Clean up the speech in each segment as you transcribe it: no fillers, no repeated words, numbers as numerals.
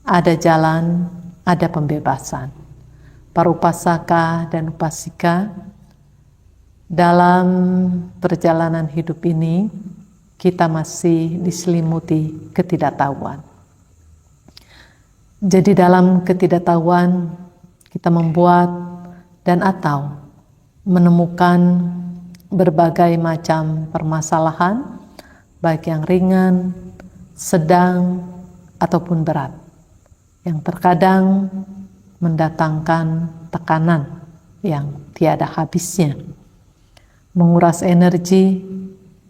ada jalan, ada pembebasan. Para upasaka dan upasika, dalam perjalanan hidup ini kita masih diselimuti ketidaktahuan. Jadi dalam ketidaktahuan kita membuat dan atau menemukan berbagai macam permasalahan, baik yang ringan, sedang, ataupun berat, yang terkadang mendatangkan tekanan yang tiada habisnya, menguras energi,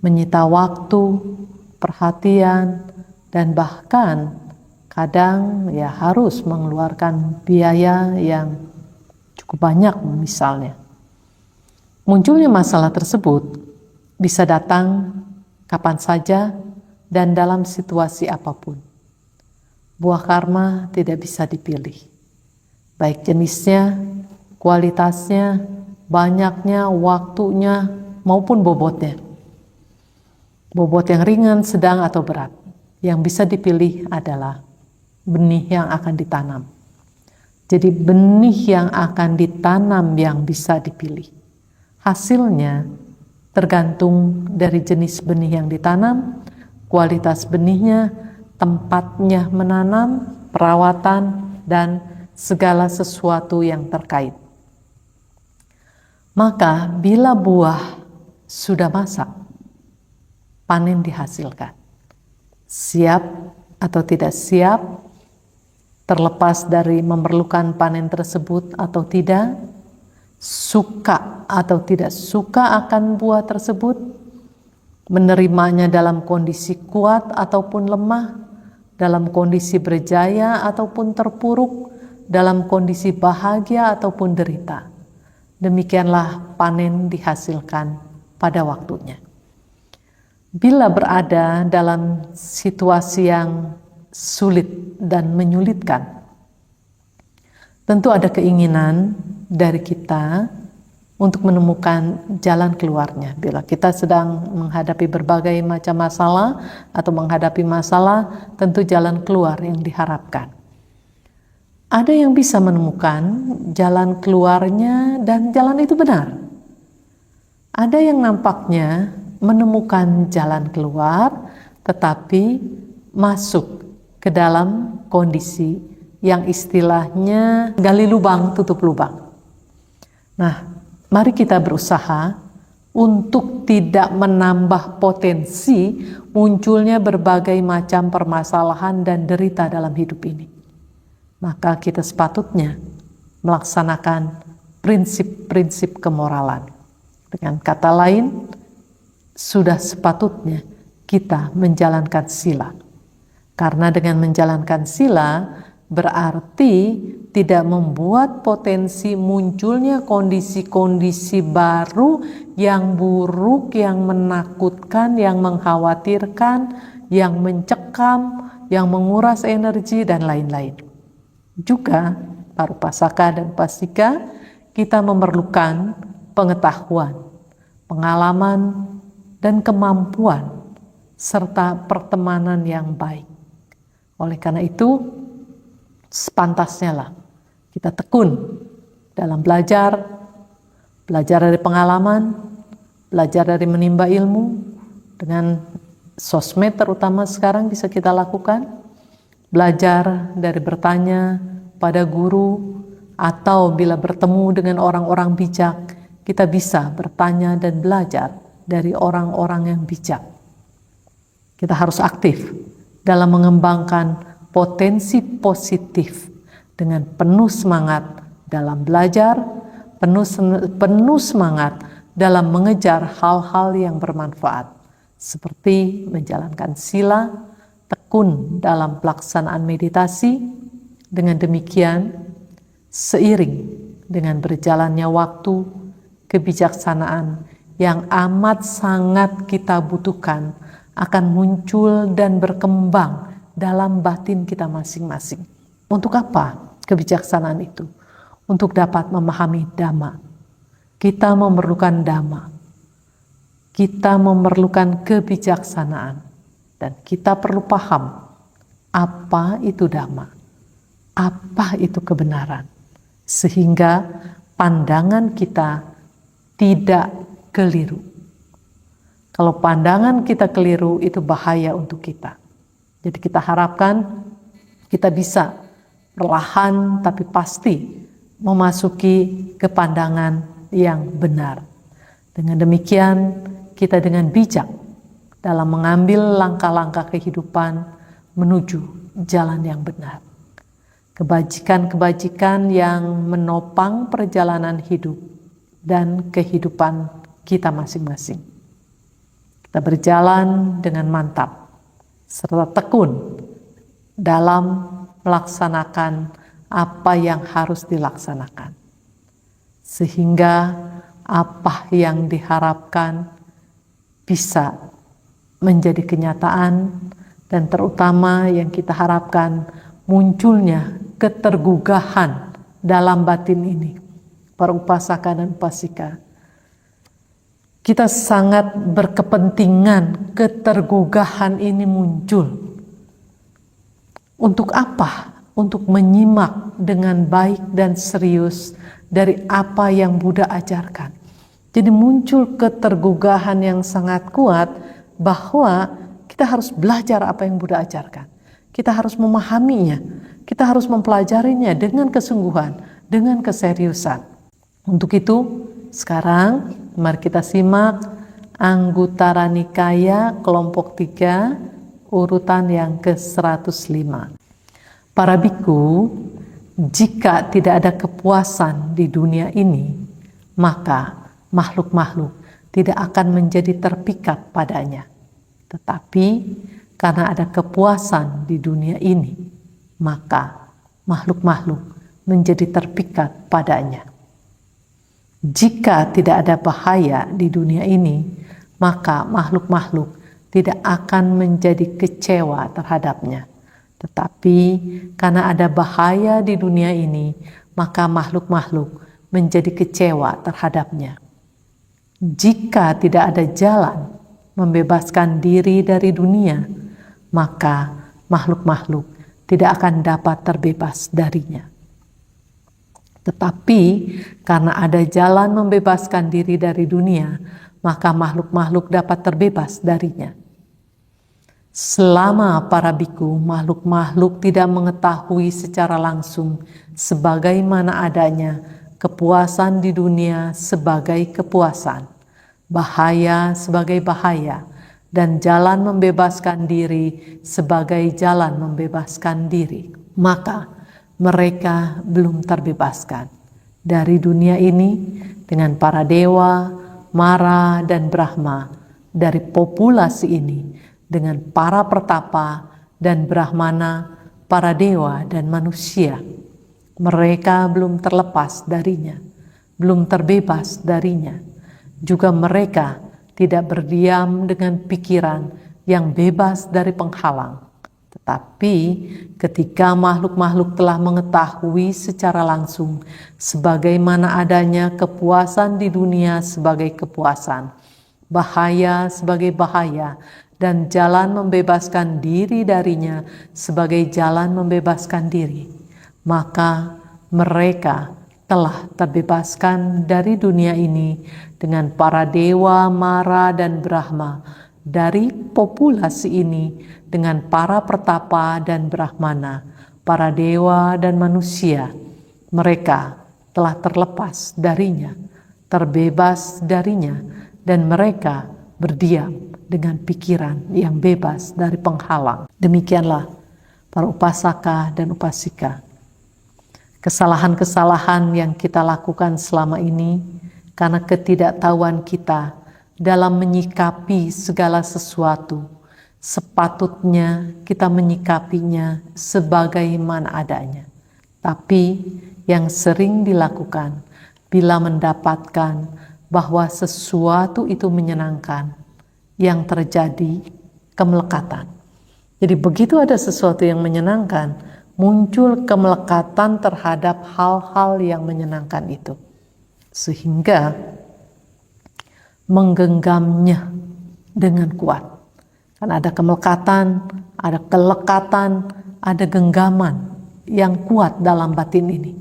menyita waktu, perhatian, dan bahkan kadang ya harus mengeluarkan biaya yang cukup banyak misalnya. Munculnya masalah tersebut bisa datang kapan saja dan dalam situasi apapun. Buah karma tidak bisa dipilih, baik jenisnya, kualitasnya, banyaknya, waktunya, maupun bobotnya. Bobot yang ringan, sedang, atau berat. Yang bisa dipilih adalah benih yang akan ditanam. Jadi benih yang akan ditanam yang bisa dipilih. Hasilnya tergantung dari jenis benih yang ditanam, kualitas benihnya, tempatnya menanam, perawatan, dan segala sesuatu yang terkait. Maka bila buah sudah masak, panen dihasilkan. Siap atau tidak siap, terlepas dari memerlukan panen tersebut atau tidak, suka atau tidak suka akan buah tersebut, menerimanya dalam kondisi kuat ataupun lemah, dalam kondisi berjaya ataupun terpuruk, dalam kondisi bahagia ataupun derita. Demikianlah panen dihasilkan pada waktunya. Bila berada dalam situasi yang sulit dan menyulitkan, tentu ada keinginan dari kita untuk menemukan jalan keluarnya. Bila kita sedang menghadapi berbagai macam masalah atau menghadapi masalah, tentu jalan keluar yang diharapkan. Ada yang bisa menemukan jalan keluarnya dan jalan itu benar. Ada yang nampaknya menemukan jalan keluar tetapi masuk ke dalam kondisi yang istilahnya gali lubang tutup lubang. Nah, mari kita berusaha untuk tidak menambah potensi munculnya berbagai macam permasalahan dan derita dalam hidup ini. Maka kita sepatutnya melaksanakan prinsip-prinsip kemoralan. Dengan kata lain, sudah sepatutnya kita menjalankan sila. Karena dengan menjalankan sila berarti tidak membuat potensi munculnya kondisi-kondisi baru yang buruk, yang menakutkan, yang mengkhawatirkan, yang mencekam, yang menguras energi, dan lain-lain. Juga para upasaka dan upasika, kita memerlukan pengetahuan, pengalaman, dan kemampuan, serta pertemanan yang baik. Oleh karena itu, sepantasnya lah kita tekun dalam belajar dari pengalaman, belajar dari menimba ilmu, dengan sosmed terutama sekarang bisa kita lakukan, belajar dari bertanya pada guru, atau bila bertemu dengan orang-orang bijak, kita bisa bertanya dan belajar dari orang-orang yang bijak. Kita harus aktif dalam mengembangkan potensi positif dengan penuh semangat dalam belajar, penuh semangat dalam mengejar hal-hal yang bermanfaat, seperti menjalankan sila, tekun dalam pelaksanaan meditasi. Dengan demikian, seiring dengan berjalannya waktu, kebijaksanaan yang amat sangat kita butuhkan akan muncul dan berkembang dalam batin kita masing-masing. Untuk apa kebijaksanaan itu? Untuk dapat memahami Dhamma. Kita memerlukan Dhamma. Kita memerlukan kebijaksanaan. Dan kita perlu paham apa itu Dhamma. apa itu kebenaran, sehingga pandangan kita tidak keliru. Kalau pandangan kita keliru, itu bahaya untuk kita. Jadi kita harapkan kita bisa perlahan tapi pasti memasuki ke pandangan yang benar. Dengan demikian, kita dengan bijak dalam mengambil langkah-langkah kehidupan menuju jalan yang benar. Kebajikan-kebajikan yang menopang perjalanan hidup dan kehidupan kita masing-masing. Kita berjalan dengan mantap serta tekun dalam melaksanakan apa yang harus dilaksanakan, sehingga apa yang diharapkan bisa menjadi kenyataan, dan terutama yang kita harapkan munculnya ketergugahan dalam batin ini. Para upasaka dan upasika, kita sangat berkepentingan ketergugahan ini muncul. Untuk apa? Untuk menyimak dengan baik dan serius dari apa yang Buddha ajarkan. Jadi muncul ketergugahan yang sangat kuat bahwa kita harus belajar apa yang Buddha ajarkan. Kita harus memahaminya, kita harus mempelajarinya dengan kesungguhan, dengan keseriusan. Untuk itu, sekarang mari kita simak Anguttara Nikaya kelompok 3, urutan yang ke-105. Para biku, jika tidak ada kepuasan di dunia ini, maka makhluk-makhluk tidak akan menjadi terpikat padanya. Tetapi karena ada kepuasan di dunia ini, maka makhluk-makhluk menjadi terpikat padanya. Jika tidak ada bahaya di dunia ini, maka makhluk-makhluk tidak akan menjadi kecewa terhadapnya. Tetapi karena ada bahaya di dunia ini, maka makhluk-makhluk menjadi kecewa terhadapnya. Jika tidak ada jalan membebaskan diri dari dunia, maka makhluk-makhluk tidak akan dapat terbebas darinya. Tetapi karena ada jalan membebaskan diri dari dunia, maka makhluk-makhluk dapat terbebas darinya. Selama para biku, makhluk-makhluk tidak mengetahui secara langsung sebagaimana adanya kepuasan di dunia sebagai kepuasan, bahaya sebagai bahaya, dan jalan membebaskan diri sebagai jalan membebaskan diri, maka mereka belum terbebaskan dari dunia ini dengan para dewa, Mara, dan Brahma, dari populasi ini dengan para pertapa dan Brahmana, para dewa dan manusia. Mereka belum terlepas darinya, belum terbebas darinya. Juga mereka tidak berdiam dengan pikiran yang bebas dari penghalang. Tetapi ketika makhluk-makhluk telah mengetahui secara langsung sebagaimana adanya kepuasan di dunia sebagai kepuasan, bahaya sebagai bahaya, dan jalan membebaskan diri darinya sebagai jalan membebaskan diri, maka mereka telah terbebaskan dari dunia ini dengan para dewa, Mara, dan Brahma, dari populasi ini dengan para pertapa dan Brahmana, para dewa dan manusia. Mereka telah terlepas darinya, terbebas darinya, dan mereka berdiam dengan pikiran yang bebas dari penghalang. Demikianlah para upasaka dan upasika. Kesalahan-kesalahan yang kita lakukan selama ini karena ketidaktahuan kita dalam menyikapi segala sesuatu, sepatutnya kita menyikapinya sebagaimana adanya. Tapi yang sering dilakukan bila mendapatkan bahwa sesuatu itu menyenangkan, yang terjadi kemelekatan. Jadi begitu ada sesuatu yang menyenangkan, muncul kemelekatan terhadap hal-hal yang menyenangkan itu, sehingga menggenggamnya dengan kuat. Kan ada kemelekatan, ada kelekatan, ada genggaman. yang kuat dalam batin ini,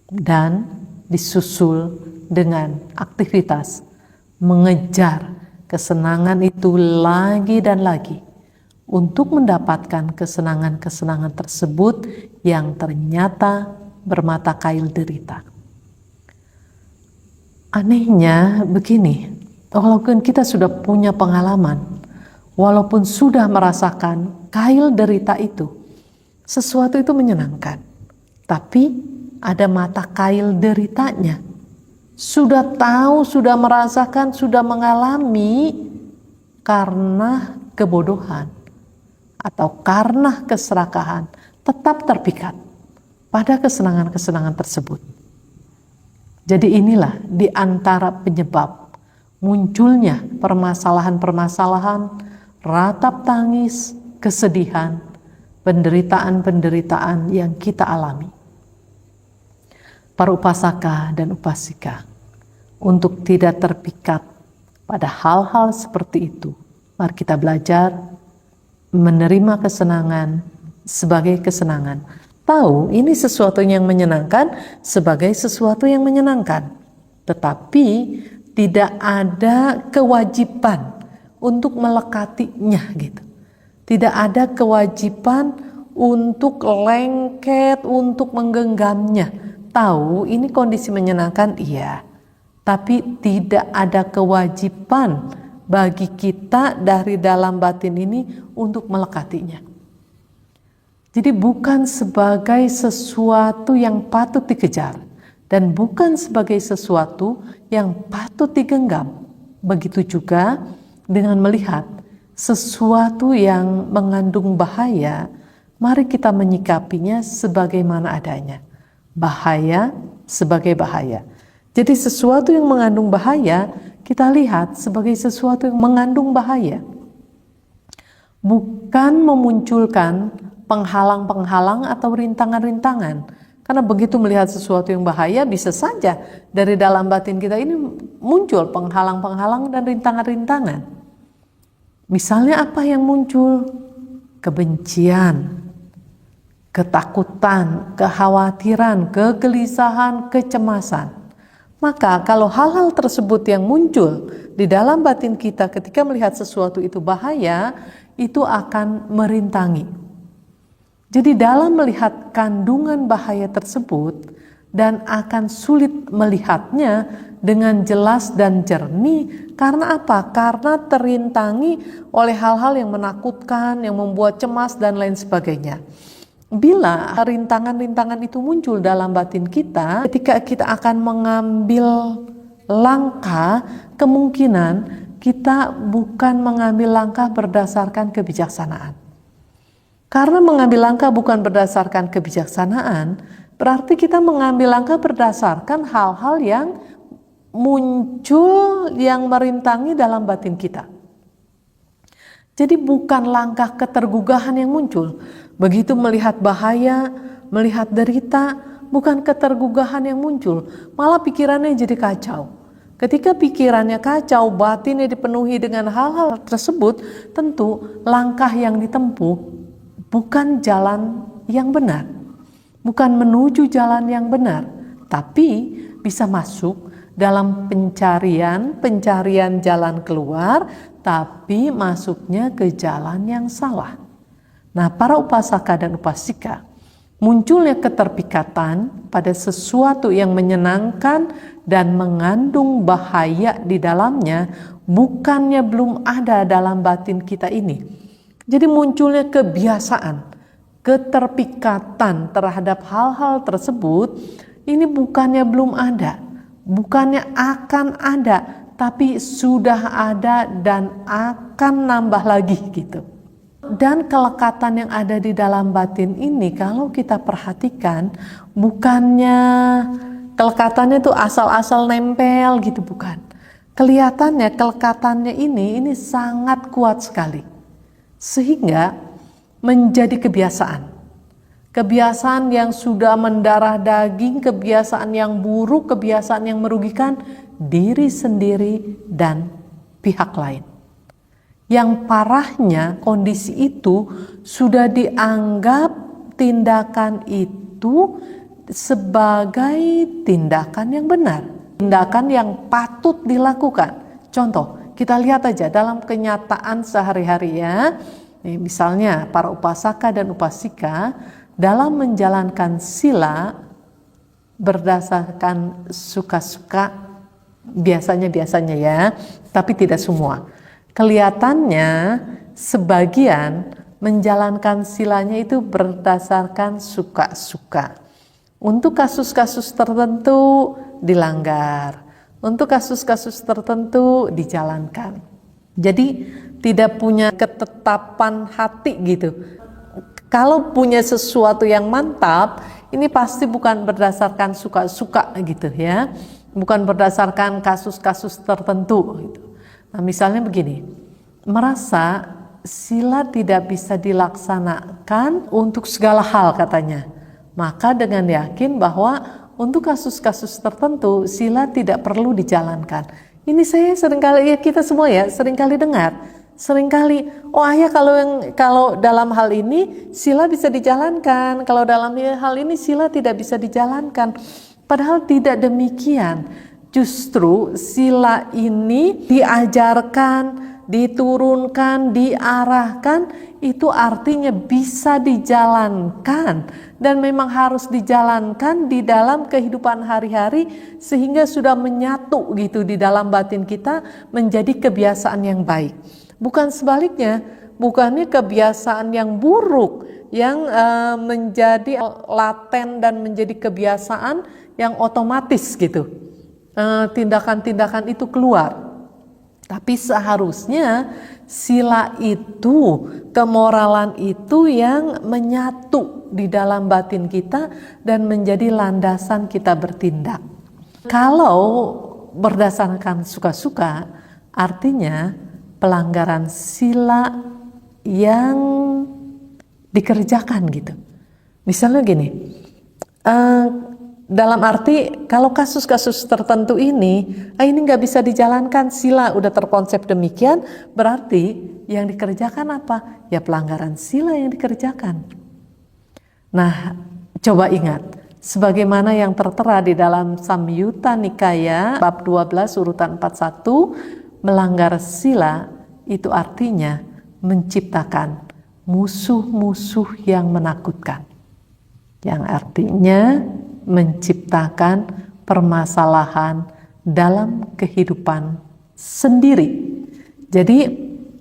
dan disusul dengan aktivitas mengejar kesenangan itu lagi dan lagi untuk mendapatkan kesenangan-kesenangan tersebut yang ternyata bermata kail derita. Anehnya begini, walaupun kita sudah punya pengalaman, walaupun sudah merasakan kail derita itu, sesuatu itu menyenangkan, tapi ada mata kail deritanya. Sudah tahu, sudah merasakan, sudah mengalami, karena kebodohan atau karena keserakahan tetap terpikat pada kesenangan-kesenangan tersebut. Jadi inilah di antara penyebab munculnya permasalahan-permasalahan, ratap tangis, kesedihan, penderitaan-penderitaan yang kita alami. Para upasaka dan upasika, untuk tidak terpikat pada hal-hal seperti itu, mari kita belajar menerima kesenangan sebagai kesenangan. Tahu ini sesuatu yang menyenangkan sebagai sesuatu yang menyenangkan, tetapi tidak ada kewajiban untuk melekatinya gitu. Tidak ada kewajiban untuk lengket, untuk menggenggamnya. Tahu ini kondisi menyenangkan, iya, tapi tidak ada kewajiban bagi kita dari dalam batin ini untuk melekatinya. Jadi bukan sebagai sesuatu yang patut dikejar dan bukan sebagai sesuatu yang patut digenggam. Begitu juga dengan melihat sesuatu yang mengandung bahaya, mari kita menyikapinya sebagaimana adanya. Bahaya sebagai bahaya. Jadi sesuatu yang mengandung bahaya, kita lihat sebagai sesuatu yang mengandung bahaya. Bukan memunculkan penghalang-penghalang atau rintangan-rintangan. Karena begitu melihat sesuatu yang bahaya, bisa saja dari dalam batin kita ini muncul penghalang-penghalang dan rintangan-rintangan. Misalnya apa yang muncul? Kebencian, ketakutan, kekhawatiran, kegelisahan, kecemasan. Maka kalau hal-hal tersebut yang muncul di dalam batin kita ketika melihat sesuatu itu bahaya, itu akan merintangi. Jadi dalam melihat kandungan bahaya tersebut dan akan sulit melihatnya dengan jelas dan jernih, karena apa? Karena terintangi oleh hal-hal yang menakutkan, yang membuat cemas dan lain sebagainya. Bila rintangan-rintangan itu muncul dalam batin kita, ketika kita akan mengambil langkah, kemungkinan kita bukan mengambil langkah berdasarkan kebijaksanaan. Karena mengambil langkah bukan berdasarkan kebijaksanaan, berarti kita mengambil langkah berdasarkan hal-hal yang muncul yang merintangi dalam batin kita. Jadi bukan langkah ketergugahan yang muncul. Begitu melihat bahaya, melihat derita, bukan ketergugahan yang muncul, malah pikirannya jadi kacau. Ketika pikirannya kacau, batinnya dipenuhi dengan hal-hal tersebut, tentu langkah yang ditempuh bukan jalan yang benar, bukan menuju jalan yang benar, tapi bisa masuk dalam pencarian jalan keluar, tapi masuknya ke jalan yang salah. Nah, para upasaka dan upasika, munculnya keterpikatan pada sesuatu yang menyenangkan dan mengandung bahaya di dalamnya, bukannya belum ada dalam batin kita ini. Jadi munculnya kebiasaan, keterpikatan terhadap hal-hal tersebut, ini bukannya belum ada, bukannya akan ada, tapi sudah ada dan akan nambah lagi gitu. Dan kelekatan yang ada di dalam batin ini, kalau kita perhatikan, bukannya kelekatannya itu asal-asal nempel gitu, bukan. Kelihatannya kelekatannya ini sangat kuat sekali, sehingga menjadi kebiasaan. Kebiasaan yang sudah mendarah daging, kebiasaan yang buruk, kebiasaan yang merugikan diri sendiri dan pihak lain. Yang parahnya kondisi itu sudah dianggap tindakan itu sebagai tindakan yang benar, tindakan yang patut dilakukan. Contoh, kita lihat aja dalam kenyataan sehari-hari ya. Misalnya para upasaka dan upasika dalam menjalankan sila berdasarkan suka-suka, biasanya ya, tapi tidak semua. Kelihatannya sebagian menjalankan silanya itu berdasarkan suka-suka. Untuk kasus-kasus tertentu dilanggar, untuk kasus-kasus tertentu dijalankan. Jadi tidak punya ketetapan hati gitu. Kalau punya sesuatu yang mantap, ini pasti bukan berdasarkan suka-suka gitu ya, bukan berdasarkan kasus-kasus tertentu gitu. Nah, misalnya begini, merasa sila tidak bisa dilaksanakan untuk segala hal katanya, maka dengan yakin bahwa untuk kasus-kasus tertentu sila tidak perlu dijalankan. Ini saya seringkali, ya kita semua ya seringkali dengar, seringkali, oh ayah kalau dalam hal ini sila bisa dijalankan, kalau dalam hal ini sila tidak bisa dijalankan. Padahal tidak demikian. Justru sila ini diajarkan, diturunkan, diarahkan, itu artinya bisa dijalankan dan memang harus dijalankan di dalam kehidupan hari-hari sehingga sudah menyatu gitu di dalam batin kita menjadi kebiasaan yang baik. Bukan sebaliknya, bukannya kebiasaan yang buruk yang menjadi laten dan menjadi kebiasaan yang otomatis gitu. Tindakan-tindakan itu keluar. Tapi seharusnya sila itu, kemoralan itu yang menyatu di dalam batin kita dan menjadi landasan kita bertindak. Kalau berdasarkan suka-suka, artinya pelanggaran sila yang dikerjakan gitu. Misalnya gini, dalam arti kalau kasus-kasus tertentu ini nggak bisa dijalankan, sila udah terkonsep demikian, berarti yang dikerjakan apa? Ya pelanggaran sila yang dikerjakan. Nah, coba ingat, sebagaimana yang tertera di dalam Samyutta Nikaya bab 12 urutan 41, melanggar sila itu artinya menciptakan musuh-musuh yang menakutkan, yang artinya menciptakan permasalahan dalam kehidupan sendiri. Jadi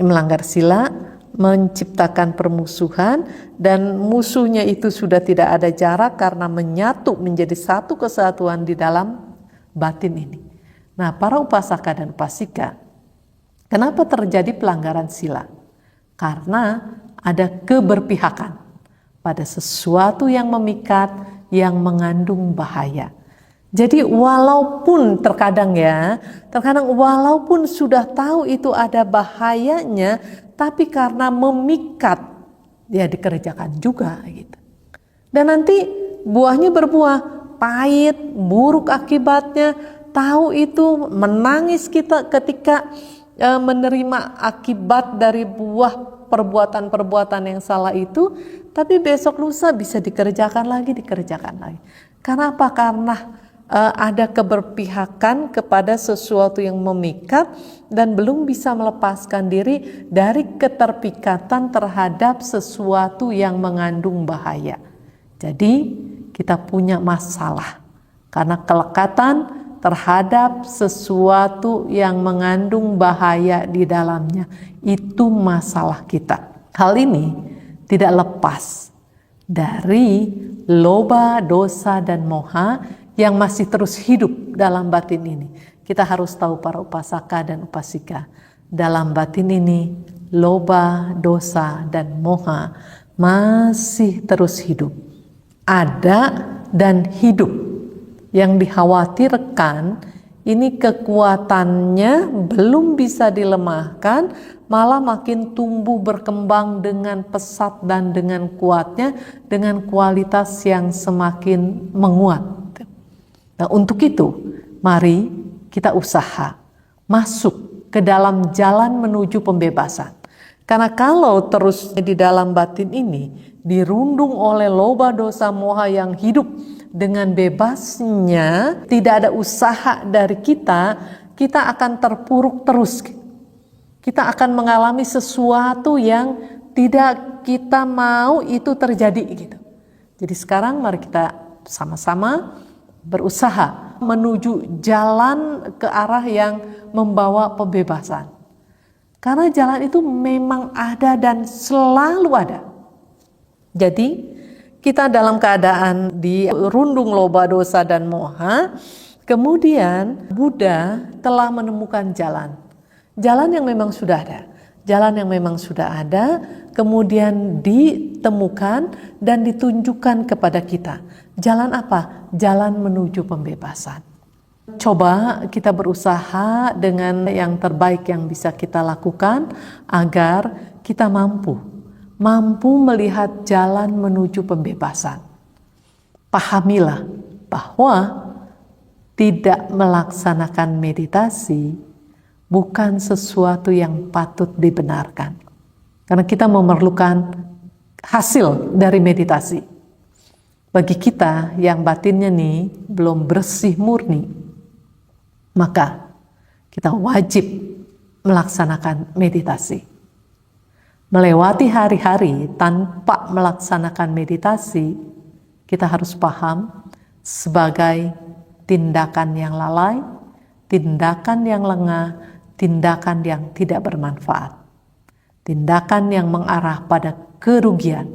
melanggar sila menciptakan permusuhan, dan musuhnya itu sudah tidak ada jarak karena menyatu menjadi satu kesatuan di dalam batin ini. Nah, para upasaka dan upasika, kenapa terjadi pelanggaran sila? Karena ada keberpihakan pada sesuatu yang memikat, yang mengandung bahaya. Jadi walaupun terkadang walaupun sudah tahu itu ada bahayanya, tapi karena memikat, ya dikerjakan juga gitu. Dan nanti buahnya berbuah pahit, buruk akibatnya. Tahu itu, menangis kita ketika menerima akibat dari buah perbuatan-perbuatan yang salah itu, tapi besok lusa bisa dikerjakan lagi. Karena apa? Karena ada keberpihakan kepada sesuatu yang memikat dan belum bisa melepaskan diri dari keterpikatan terhadap sesuatu yang mengandung bahaya. Jadi kita punya masalah karena kelekatan terhadap sesuatu yang mengandung bahaya di dalamnya. Itu masalah kita. Hal ini tidak lepas dari loba, dosa, dan moha yang masih terus hidup dalam batin ini. Kita harus tahu para upasaka dan upasika, dalam batin ini loba, dosa, dan moha masih terus hidup. Ada dan hidup. Yang dikhawatirkan ini kekuatannya belum bisa dilemahkan, malah makin tumbuh berkembang dengan pesat dan dengan kuatnya, dengan kualitas yang semakin menguat. Nah, untuk itu mari kita usaha masuk ke dalam jalan menuju pembebasan. Karena kalau terus di dalam batin ini dirundung oleh loba dosa moha yang hidup dengan bebasnya, tidak ada usaha dari kita, kita akan terpuruk terus. Kita akan mengalami sesuatu yang tidak kita mau itu terjadi gitu. Jadi sekarang mari kita sama-sama berusaha menuju jalan ke arah yang membawa pembebasan. Karena jalan itu memang ada dan selalu ada. Jadi kita dalam keadaan dirundung loba dosa dan moha, kemudian Buddha telah menemukan jalan. Jalan yang memang sudah ada. Jalan yang memang sudah ada, kemudian ditemukan dan ditunjukkan kepada kita. Jalan apa? Jalan menuju pembebasan. Coba kita berusaha dengan yang terbaik yang bisa kita lakukan agar kita mampu melihat jalan menuju pembebasan. Pahamilah bahwa tidak melaksanakan meditasi bukan sesuatu yang patut dibenarkan. Karena kita memerlukan hasil dari meditasi. Bagi kita yang batinnya nih belum bersih murni, maka kita wajib melaksanakan meditasi. Melewati hari-hari tanpa melaksanakan meditasi, kita harus paham sebagai tindakan yang lalai, tindakan yang lengah, tindakan yang tidak bermanfaat, tindakan yang mengarah pada kerugian.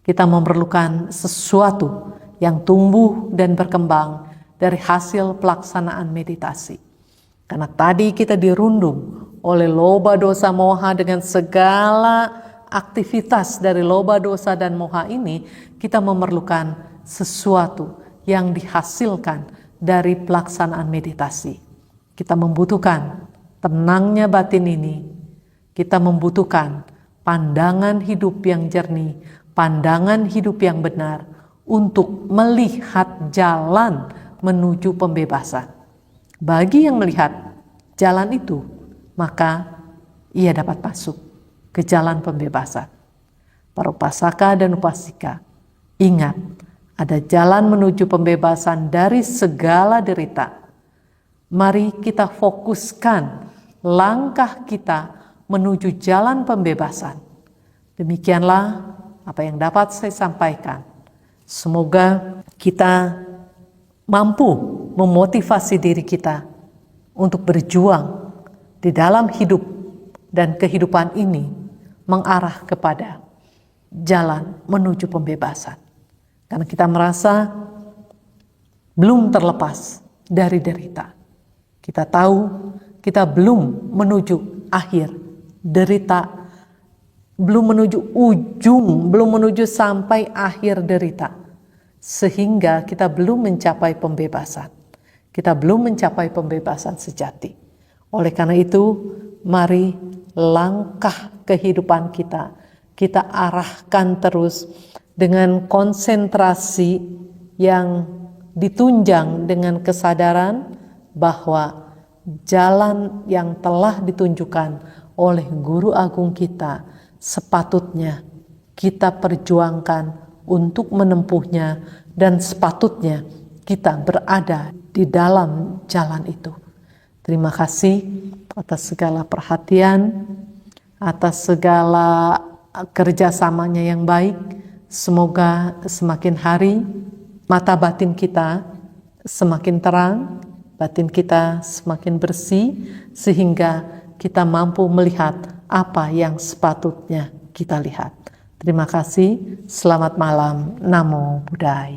Kita memerlukan sesuatu yang tumbuh dan berkembang dari hasil pelaksanaan meditasi. Karena tadi kita dirundung oleh loba dosa moha dengan segala aktivitas dari loba dosa dan moha ini, kita memerlukan sesuatu yang dihasilkan dari pelaksanaan meditasi. Kita membutuhkan tenangnya batin ini. Kita membutuhkan pandangan hidup yang jernih, pandangan hidup yang benar untuk melihat jalan menuju pembebasan. Bagi yang melihat jalan itu, maka ia dapat masuk ke jalan pembebasan. Para upasaka dan upasika, ingat, ada jalan menuju pembebasan dari segala derita. Mari kita fokuskan langkah kita menuju jalan pembebasan. Demikianlah apa yang dapat saya sampaikan. Semoga kita mampu memotivasi diri kita untuk berjuang di dalam hidup dan kehidupan ini mengarah kepada jalan menuju pembebasan. Karena kita merasa belum terlepas dari derita. Kita tahu kita belum menuju akhir derita, belum menuju ujung, belum menuju sampai akhir derita. Sehingga kita belum mencapai pembebasan. Kita belum mencapai pembebasan sejati. Oleh karena itu, mari langkah kehidupan kita arahkan terus dengan konsentrasi yang ditunjang dengan kesadaran bahwa jalan yang telah ditunjukkan oleh Guru Agung kita sepatutnya kita perjuangkan untuk menempuhnya, dan sepatutnya kita berada di dalam jalan itu. Terima kasih atas segala perhatian, atas segala kerjasamanya yang baik. Semoga semakin hari mata batin kita semakin terang, batin kita semakin bersih, sehingga kita mampu melihat apa yang sepatutnya kita lihat. Terima kasih, selamat malam, Namo Buddhaya.